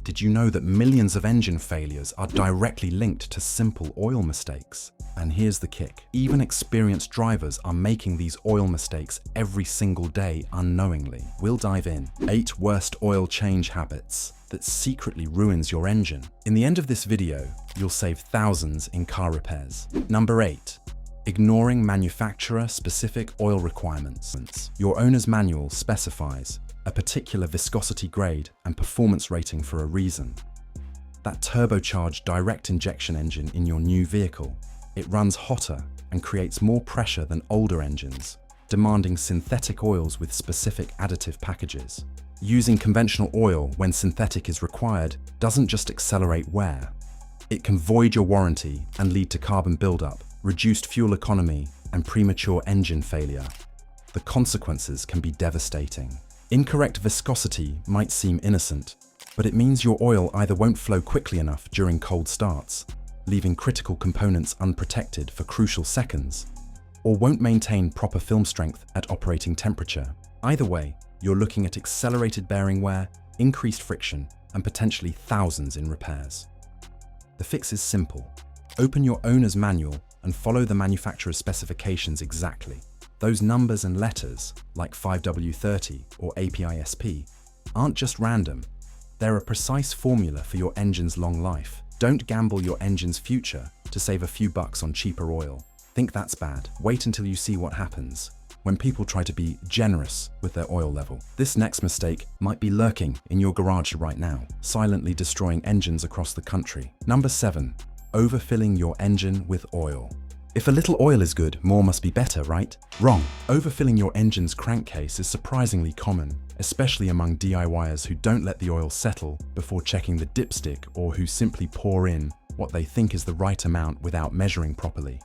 Did you know that millions of engine failures are directly linked to simple oil mistakes? And here's the kick. Even experienced drivers are making these oil mistakes every single day unknowingly. We'll dive in. 8 worst oil change habits that secretly ruins your engine. In the end of this video, you'll save thousands in car repairs. Number 8. Ignoring manufacturer-specific oil requirements. Your owner's manual specifies a particular viscosity grade and performance rating for a reason. That turbocharged direct injection engine in your new vehicle, it runs hotter and creates more pressure than older engines, demanding synthetic oils with specific additive packages. Using conventional oil when synthetic is required doesn't just accelerate wear. It can void your warranty and lead to carbon buildup, reduced fuel economy, and premature engine failure. The consequences can be devastating. Incorrect viscosity might seem innocent, but it means your oil either won't flow quickly enough during cold starts, leaving critical components unprotected for crucial seconds, or won't maintain proper film strength at operating temperature. Either way, you're looking at accelerated bearing wear, increased friction, and potentially thousands in repairs. The fix is simple. Open your owner's manual and follow the manufacturer's specifications exactly. Those numbers and letters, like 5W30 or APISP, aren't just random. They're a precise formula for your engine's long life. Don't gamble your engine's future to save a few bucks on cheaper oil. Think that's bad? Wait until you see what happens when people try to be generous with their oil level. This next mistake might be lurking in your garage right now, silently destroying engines across the country. Number 7. Overfilling your engine with oil. If a little oil is good, more must be better, right? Wrong. Overfilling your engine's crankcase is surprisingly common, especially among DIYers who don't let the oil settle before checking the dipstick or who simply pour in what they think is the right amount without measuring properly.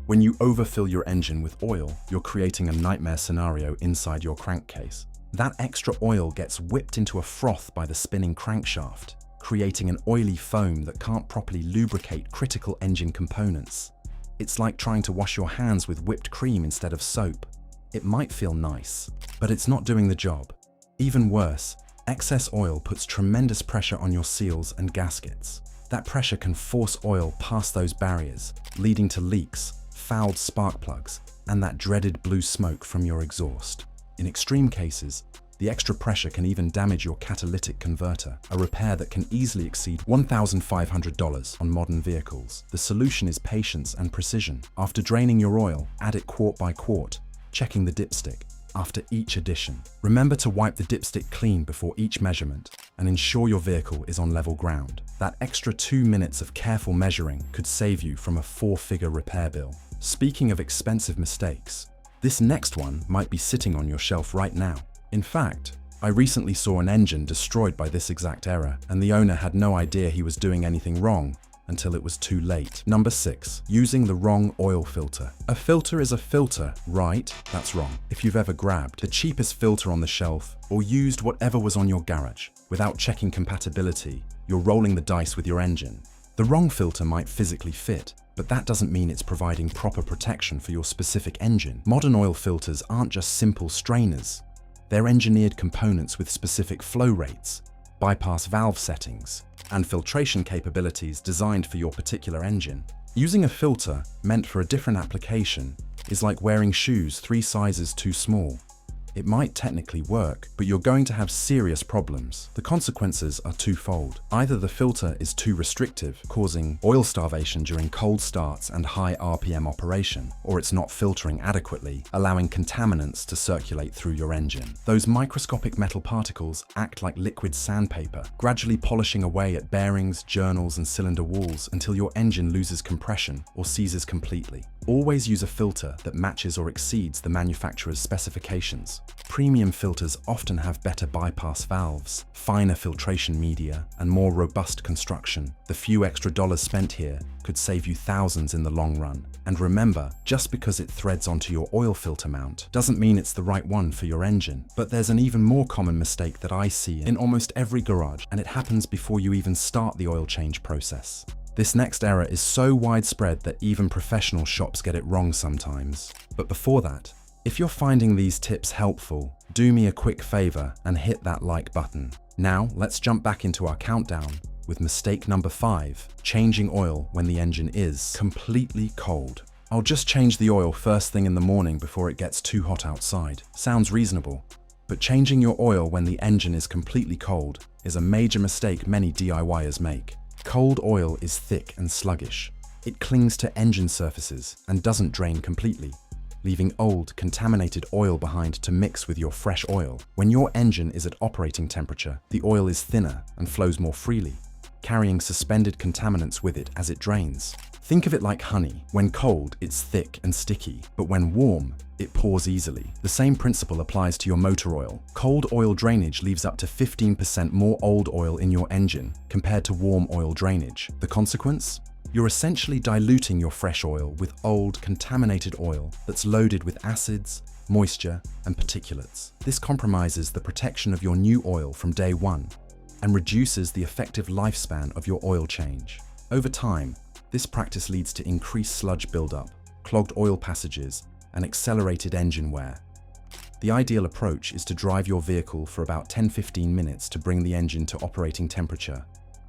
When you overfill your engine with oil, you're creating a nightmare scenario inside your crankcase. That extra oil gets whipped into a froth by the spinning crankshaft, creating an oily foam that can't properly lubricate critical engine components. It's like trying to wash your hands with whipped cream instead of soap. It might feel nice, but it's not doing the job. Even worse, excess oil puts tremendous pressure on your seals and gaskets. That pressure can force oil past those barriers, leading to leaks, fouled spark plugs, and that dreaded blue smoke from your exhaust. In extreme cases, the extra pressure can even damage your catalytic converter, a repair that can easily exceed $1,500 on modern vehicles. The solution is patience and precision. After draining your oil, add it quart by quart, checking the dipstick after each addition. Remember to wipe the dipstick clean before each measurement and ensure your vehicle is on level ground. That extra 2 minutes of careful measuring could save you from a 4-figure repair bill. Speaking of expensive mistakes, this next one might be sitting on your shelf right now. In fact, I recently saw an engine destroyed by this exact error, and the owner had no idea he was doing anything wrong until it was too late. Number 6. Using the wrong oil filter. A filter is a filter, right? That's wrong. If you've ever grabbed the cheapest filter on the shelf or used whatever was on your garage without checking compatibility, you're rolling the dice with your engine. The wrong filter might physically fit, but that doesn't mean it's providing proper protection for your specific engine. Modern oil filters aren't just simple strainers. They're engineered components with specific flow rates, bypass valve settings, and filtration capabilities designed for your particular engine. Using a filter meant for a different application is like wearing shoes 3 sizes too small. It might technically work, but you're going to have serious problems. The consequences are twofold. Either the filter is too restrictive, causing oil starvation during cold starts and high RPM operation, or it's not filtering adequately, allowing contaminants to circulate through your engine. Those microscopic metal particles act like liquid sandpaper, gradually polishing away at bearings, journals, and cylinder walls until your engine loses compression or seizes completely. Always use a filter that matches or exceeds the manufacturer's specifications. Premium filters often have better bypass valves, finer filtration media, and more robust construction. The few extra dollars spent here could save you thousands in the long run. And remember, just because it threads onto your oil filter mount doesn't mean it's the right one for your engine. But there's an even more common mistake that I see in almost every garage, and it happens before you even start the oil change process. This next error is so widespread that even professional shops get it wrong sometimes. But before that, If you're finding these tips helpful, do me a quick favor and hit that like button. Now, let's jump back into our countdown with mistake number 5, changing oil when the engine is completely cold. I'll just change the oil first thing in the morning before it gets too hot outside. Sounds reasonable. But changing your oil when the engine is completely cold is a major mistake many DIYers make. Cold oil is thick and sluggish. It clings to engine surfaces and doesn't drain completely, leaving old, contaminated oil behind to mix with your fresh oil. When your engine is at operating temperature, the oil is thinner and flows more freely, carrying suspended contaminants with it as it drains. Think of it like honey. When cold, it's thick and sticky, but when warm, it pours easily. The same principle applies to your motor oil. Cold oil drainage leaves up to 15% more old oil in your engine compared to warm oil drainage. The consequence? You're essentially diluting your fresh oil with old, contaminated oil that's loaded with acids, moisture, and particulates. This compromises the protection of your new oil from day one and reduces the effective lifespan of your oil change. Over time, this practice leads to increased sludge buildup, clogged oil passages, and accelerated engine wear. The ideal approach is to drive your vehicle for about 10-15 minutes to bring the engine to operating temperature,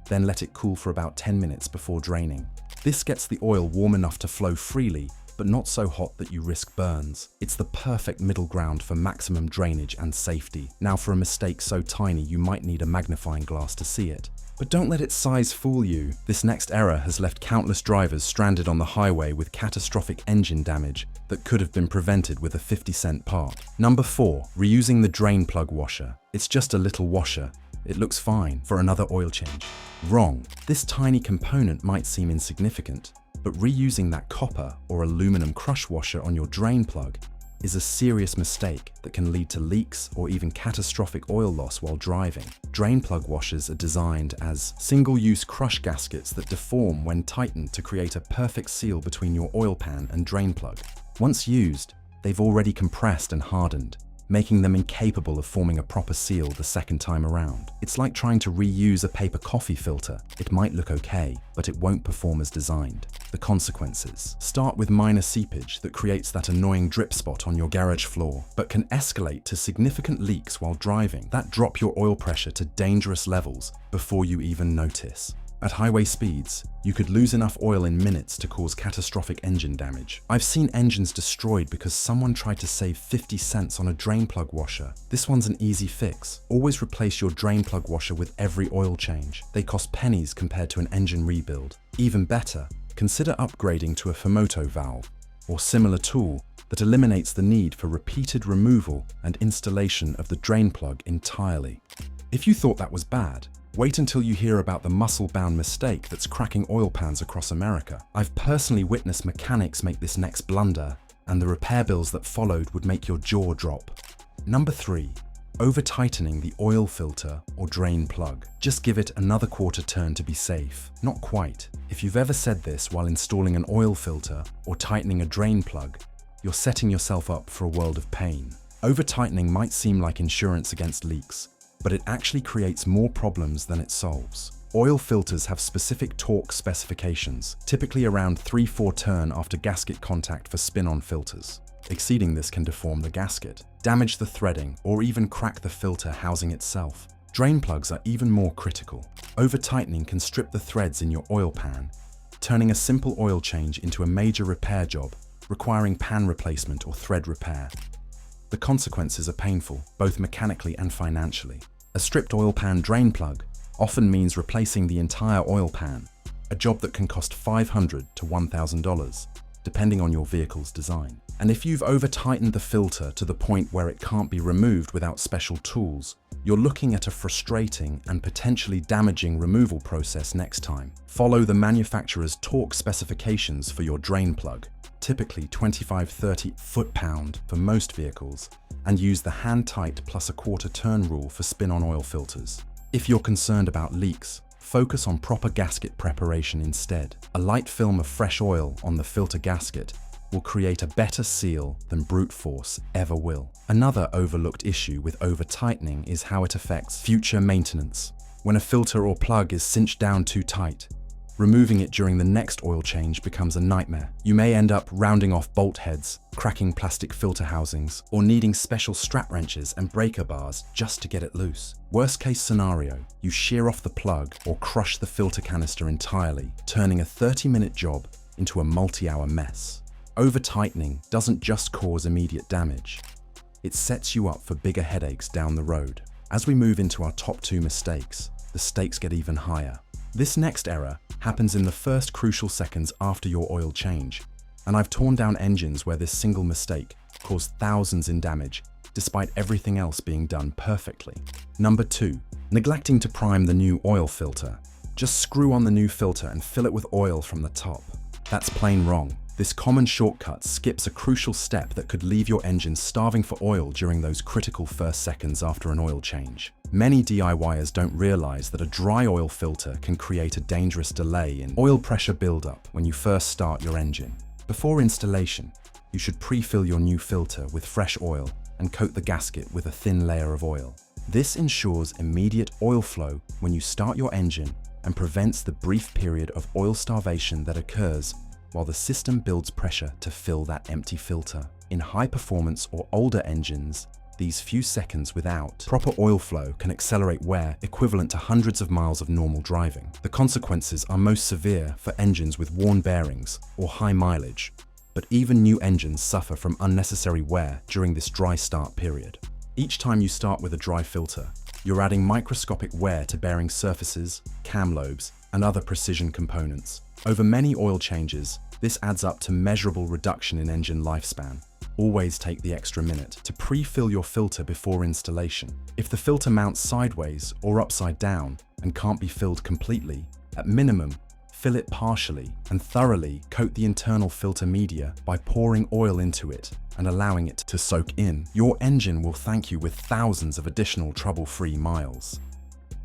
then let it cool for about 10 minutes before draining. This gets the oil warm enough to flow freely, but not so hot that you risk burns. It's the perfect middle ground for maximum drainage and safety. Now, for a mistake so tiny you might need a magnifying glass to see it. But don't let its size fool you. This next error has left countless drivers stranded on the highway with catastrophic engine damage that could have been prevented with a 50-cent part. Number 4, reusing the drain plug washer. It's just a little washer. It looks fine for another oil change. Wrong. This tiny component might seem insignificant, but reusing that copper or aluminum crush washer on your drain plug is a serious mistake that can lead to leaks or even catastrophic oil loss while driving. Drain plug washers are designed as single-use crush gaskets that deform when tightened to create a perfect seal between your oil pan and drain plug. Once used, they've already compressed and hardened, making them incapable of forming a proper seal the second time around. It's like trying to reuse a paper coffee filter. It might look okay, but it won't perform as designed. The consequences start with minor seepage that creates that annoying drip spot on your garage floor, but can escalate to significant leaks while driving that drop your oil pressure to dangerous levels before you even notice. At highway speeds, you could lose enough oil in minutes to cause catastrophic engine damage. I've seen engines destroyed because someone tried to save 50 cents on a drain plug washer. This one's an easy fix. Always replace your drain plug washer with every oil change. They cost pennies compared to an engine rebuild. Even better, consider upgrading to a Fumoto valve or similar tool that eliminates the need for repeated removal and installation of the drain plug entirely. If you thought that was bad, wait until you hear about the muscle-bound mistake that's cracking oil pans across America. I've personally witnessed mechanics make this next blunder, and the repair bills that followed would make your jaw drop. Number 3, over-tightening the oil filter or drain plug. Just give it another quarter turn to be safe. Not quite. If you've ever said this while installing an oil filter or tightening a drain plug, you're setting yourself up for a world of pain. Over-tightening might seem like insurance against leaks, but it actually creates more problems than it solves. Oil filters have specific torque specifications, typically around 3/4 turn after gasket contact for spin-on filters. Exceeding this can deform the gasket, damage the threading, or even crack the filter housing itself. Drain plugs are even more critical. Over-tightening can strip the threads in your oil pan, turning a simple oil change into a major repair job, requiring pan replacement or thread repair. The consequences are painful, both mechanically and financially. A stripped oil pan drain plug often means replacing the entire oil pan, a job that can cost $500 to $1,000, depending on your vehicle's design. And if you've over-tightened the filter to the point where it can't be removed without special tools, you're looking at a frustrating and potentially damaging removal process next time. Follow the manufacturer's torque specifications for your drain plug, typically 25-30 foot-pound for most vehicles, and use the hand-tight plus a quarter turn rule for spin-on oil filters. If you're concerned about leaks, focus on proper gasket preparation instead. A light film of fresh oil on the filter gasket will create a better seal than brute force ever will. Another overlooked issue with over-tightening is how it affects future maintenance. When a filter or plug is cinched down too tight, Removing it during the next oil change becomes a nightmare. You may end up rounding off bolt heads, cracking plastic filter housings, or needing special strap wrenches and breaker bars just to get it loose. Worst case scenario, you shear off the plug or crush the filter canister entirely, turning a 30-minute job into a multi-hour mess. Over-tightening doesn't just cause immediate damage. It sets you up for bigger headaches down the road. As we move into our top 2 mistakes, the stakes get even higher. This next error happens in the first crucial seconds after your oil change, and I've torn down engines where this single mistake caused thousands in damage, despite everything else being done perfectly. Number 2, neglecting to prime the new oil filter. Just screw on the new filter and fill it with oil from the top. That's plain wrong. This common shortcut skips a crucial step that could leave your engine starving for oil during those critical first seconds after an oil change. Many DIYers don't realize that a dry oil filter can create a dangerous delay in oil pressure buildup when you first start your engine. Before installation, you should pre-fill your new filter with fresh oil and coat the gasket with a thin layer of oil. This ensures immediate oil flow when you start your engine and prevents the brief period of oil starvation that occurs while the system builds pressure to fill that empty filter. In high-performance or older engines, these few seconds without proper oil flow can accelerate wear equivalent to hundreds of miles of normal driving. The consequences are most severe for engines with worn bearings or high mileage, but even new engines suffer from unnecessary wear during this dry start period. Each time you start with a dry filter, you're adding microscopic wear to bearing surfaces, cam lobes, and other precision components. Over many oil changes, this adds up to measurable reduction in engine lifespan. Always take the extra minute to pre-fill your filter before installation. If the filter mounts sideways or upside down and can't be filled completely, at minimum, fill it partially and thoroughly coat the internal filter media by pouring oil into it and allowing it to soak in. Your engine will thank you with thousands of additional trouble-free miles.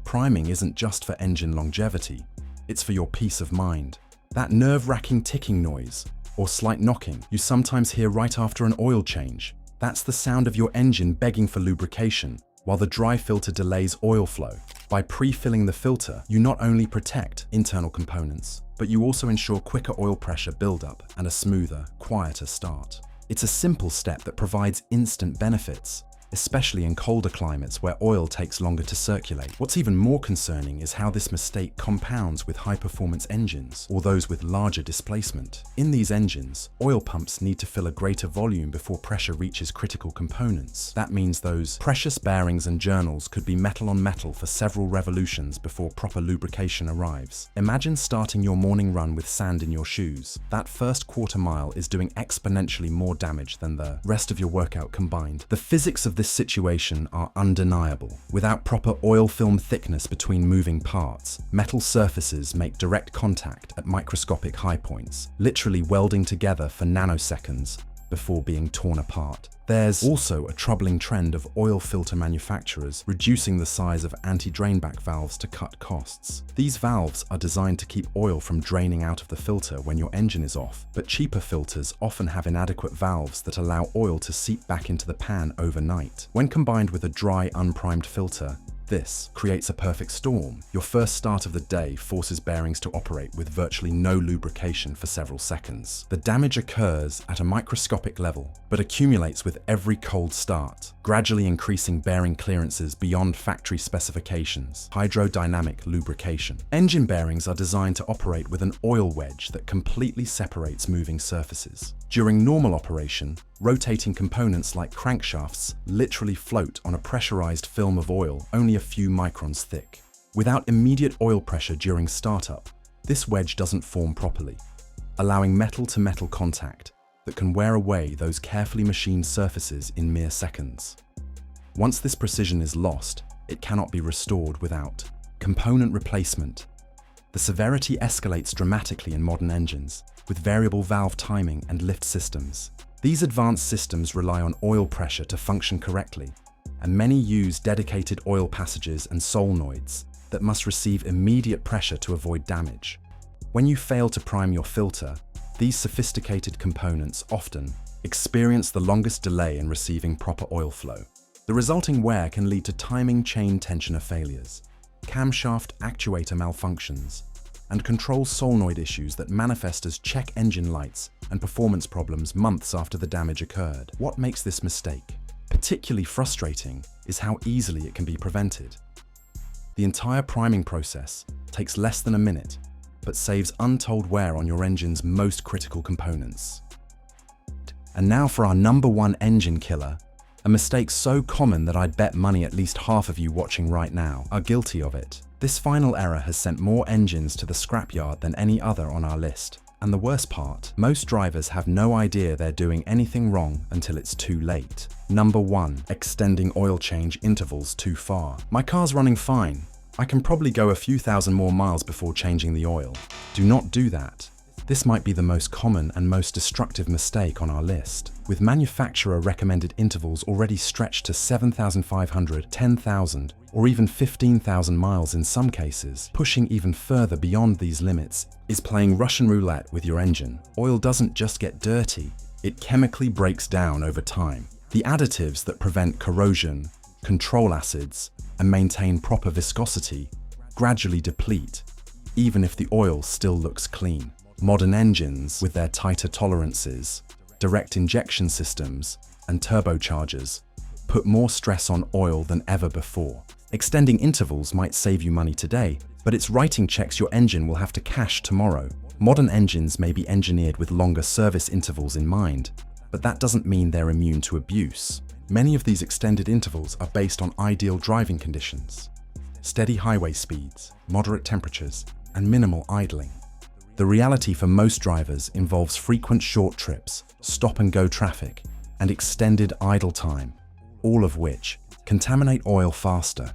Priming isn't just for engine longevity, it's for your peace of mind. That nerve-wracking ticking noise or slight knocking you sometimes hear right after an oil change, that's the sound of your engine begging for lubrication while the dry filter delays oil flow. By pre-filling the filter, you not only protect internal components, but you also ensure quicker oil pressure buildup and a smoother, quieter start. It's a simple step that provides instant benefits, especially in colder climates where oil takes longer to circulate. What's even more concerning is how this mistake compounds with high-performance engines or those with larger displacement. In these engines, oil pumps need to fill a greater volume before pressure reaches critical components. That means those precious bearings and journals could be metal on metal for several revolutions before proper lubrication arrives. Imagine starting your morning run with sand in your shoes. That first quarter mile is doing exponentially more damage than the rest of your workout combined. The physics of this situation are undeniable. Without proper oil film thickness between moving parts, metal surfaces make direct contact at microscopic high points, literally welding together for nanoseconds before being torn apart. There's also a troubling trend of oil filter manufacturers reducing the size of anti-drainback valves to cut costs. These valves are designed to keep oil from draining out of the filter when your engine is off, but cheaper filters often have inadequate valves that allow oil to seep back into the pan overnight. When combined with a dry, unprimed filter, this creates a perfect storm. Your first start of the day forces bearings to operate with virtually no lubrication for several seconds. The damage occurs at a microscopic level, but accumulates with every cold start, gradually increasing bearing clearances beyond factory specifications. Hydrodynamic lubrication. Engine bearings are designed to operate with an oil wedge that completely separates moving surfaces. During normal operation, rotating components like crankshafts literally float on a pressurized film of oil only a few microns thick. Without immediate oil pressure during startup, this wedge doesn't form properly, allowing metal-to-metal contact that can wear away those carefully machined surfaces in mere seconds. Once this precision is lost, it cannot be restored without component replacement. The severity escalates dramatically in modern engines, with variable valve timing and lift systems. These advanced systems rely on oil pressure to function correctly, and many use dedicated oil passages and solenoids that must receive immediate pressure to avoid damage. When you fail to prime your filter, these sophisticated components often experience the longest delay in receiving proper oil flow. The resulting wear can lead to timing chain tensioner failures, camshaft actuator malfunctions, and controls solenoid issues that manifest as check engine lights and performance problems months after the damage occurred. What makes this mistake particularly frustrating is how easily it can be prevented. The entire priming process takes less than a minute, but saves untold wear on your engine's most critical components. And now for our #1 engine killer, a mistake so common that I'd bet money at least half of you watching right now are guilty of it. This final error has sent more engines to the scrapyard than any other on our list. And the worst part, most drivers have no idea they're doing anything wrong until it's too late. #1, extending oil change intervals too far. My car's running fine. I can probably go a few thousand more miles before changing the oil. Do not do that. This might be the most common and most destructive mistake on our list, with manufacturer recommended intervals already stretched to 7,500, 10,000, or even 15,000 miles in some cases. Pushing even further beyond these limits is playing Russian roulette with your engine. Oil doesn't just get dirty, it chemically breaks down over time. The additives that prevent corrosion, control acids, and maintain proper viscosity gradually deplete, even if the oil still looks clean. Modern engines, with their tighter tolerances, direct injection systems, and turbochargers, put more stress on oil than ever before. Extending intervals might save you money today, but it's writing checks your engine will have to cash tomorrow. Modern engines may be engineered with longer service intervals in mind, but that doesn't mean they're immune to abuse. Many of these extended intervals are based on ideal driving conditions: steady highway speeds, moderate temperatures, and minimal idling. The reality for most drivers involves frequent short trips, stop-and-go traffic, and extended idle time, all of which contaminate oil faster.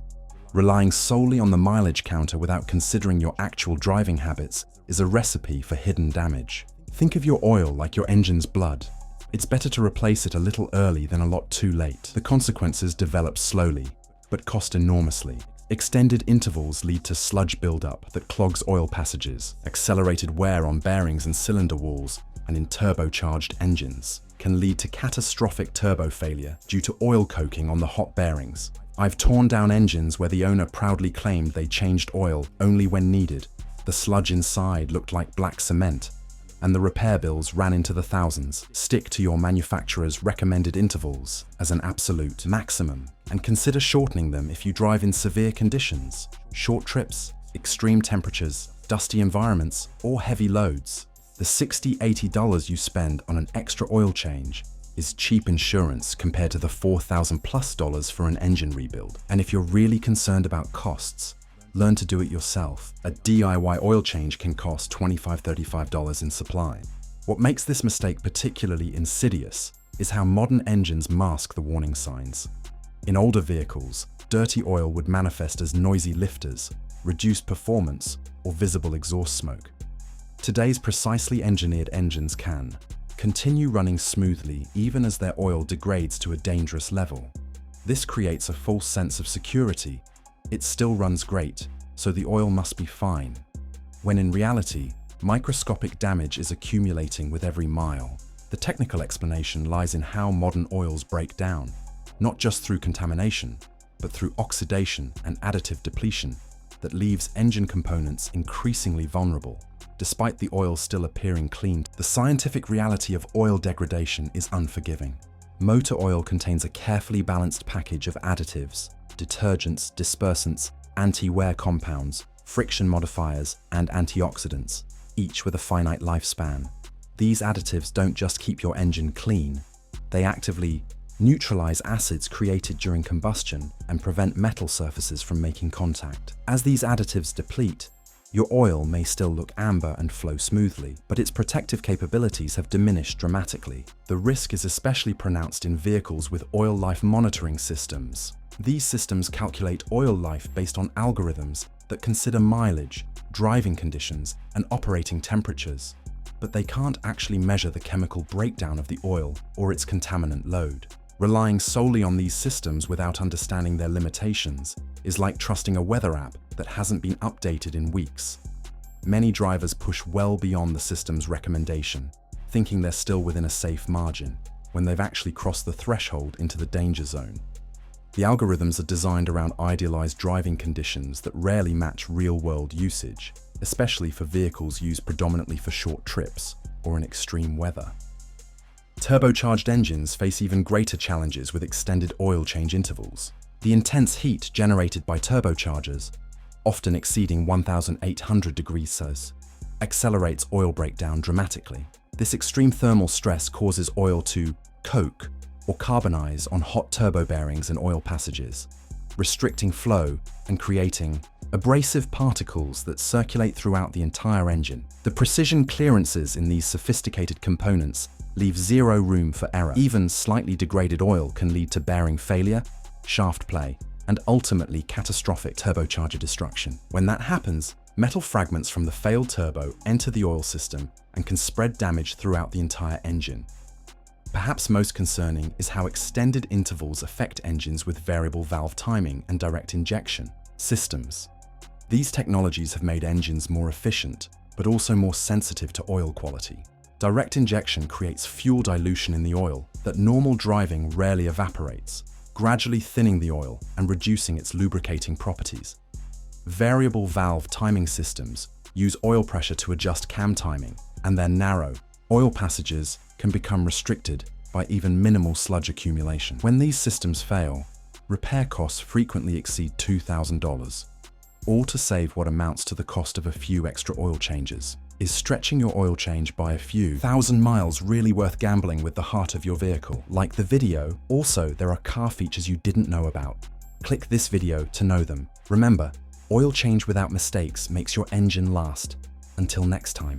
Relying solely on the mileage counter without considering your actual driving habits is a recipe for hidden damage. Think of your oil like your engine's blood. It's better to replace it a little early than a lot too late. The consequences develop slowly, but cost enormously. Extended intervals lead to sludge buildup that clogs oil passages. Accelerated wear on bearings and cylinder walls, and in turbocharged engines, can lead to catastrophic turbo failure due to oil coking on the hot bearings. I've torn down engines where the owner proudly claimed they changed oil only when needed. The sludge inside looked like black cement, and the repair bills ran into the thousands. Stick to your manufacturer's recommended intervals as an absolute maximum, and consider shortening them if you drive in severe conditions, short trips, extreme temperatures, dusty environments, or heavy loads. The $60–80 you spend on an extra oil change is cheap insurance compared to the $4,000+ for an engine rebuild. And if you're really concerned about costs, learn to do it yourself. A DIY oil change can cost $25–35 in supply. What makes this mistake particularly insidious is how modern engines mask the warning signs. In older vehicles, dirty oil would manifest as noisy lifters, reduced performance, or visible exhaust smoke. Today's precisely engineered engines can continue running smoothly even as their oil degrades to a dangerous level. This creates a false sense of security. It still runs great, so the oil must be fine, when in reality, microscopic damage is accumulating with every mile. The technical explanation lies in how modern oils break down, not just through contamination, but through oxidation and additive depletion that leaves engine components increasingly vulnerable. Despite the oil still appearing clean, the scientific reality of oil degradation is unforgiving. Motor oil contains a carefully balanced package of additives, detergents, dispersants, anti-wear compounds, friction modifiers, and antioxidants, each with a finite lifespan. These additives don't just keep your engine clean, they actively neutralize acids created during combustion and prevent metal surfaces from making contact. As these additives deplete, your oil may still look amber and flow smoothly, but its protective capabilities have diminished dramatically. The risk is especially pronounced in vehicles with oil life monitoring systems. These systems calculate oil life based on algorithms that consider mileage, driving conditions, and operating temperatures, but they can't actually measure the chemical breakdown of the oil or its contaminant load. Relying solely on these systems without understanding their limitations is like trusting a weather app that hasn't been updated in weeks. Many drivers push well beyond the system's recommendation, thinking they're still within a safe margin, when they've actually crossed the threshold into the danger zone. The algorithms are designed around idealized driving conditions that rarely match real-world usage. especially for vehicles used predominantly for short trips or in extreme weather. Turbocharged engines face even greater challenges with extended oil change intervals. The intense heat generated by turbochargers, often exceeding 1,800 degrees Celsius, accelerates oil breakdown dramatically. This extreme thermal stress causes oil to coke or carbonize on hot turbo bearings and oil passages, restricting flow and creating abrasive particles that circulate throughout the entire engine. The precision clearances in these sophisticated components leave zero room for error. Even slightly degraded oil can lead to bearing failure, shaft play, and ultimately catastrophic turbocharger destruction. When that happens, metal fragments from the failed turbo enter the oil system and can spread damage throughout the entire engine. Perhaps most concerning is how extended intervals affect engines with variable valve timing and direct injection systems. These technologies have made engines more efficient, but also more sensitive to oil quality. Direct injection creates fuel dilution in the oil that normal driving rarely evaporates, gradually thinning the oil and reducing its lubricating properties. Variable valve timing systems use oil pressure to adjust cam timing, and their narrow oil passages can become restricted by even minimal sludge accumulation. When these systems fail, repair costs frequently exceed $2,000, all to save what amounts to the cost of a few extra oil changes. Is stretching your oil change by a few thousand miles really worth gambling with the heart of your vehicle? Like the video, also there are car features you didn't know about. Click this video to know them. Remember, oil change without mistakes makes your engine last. Until next time.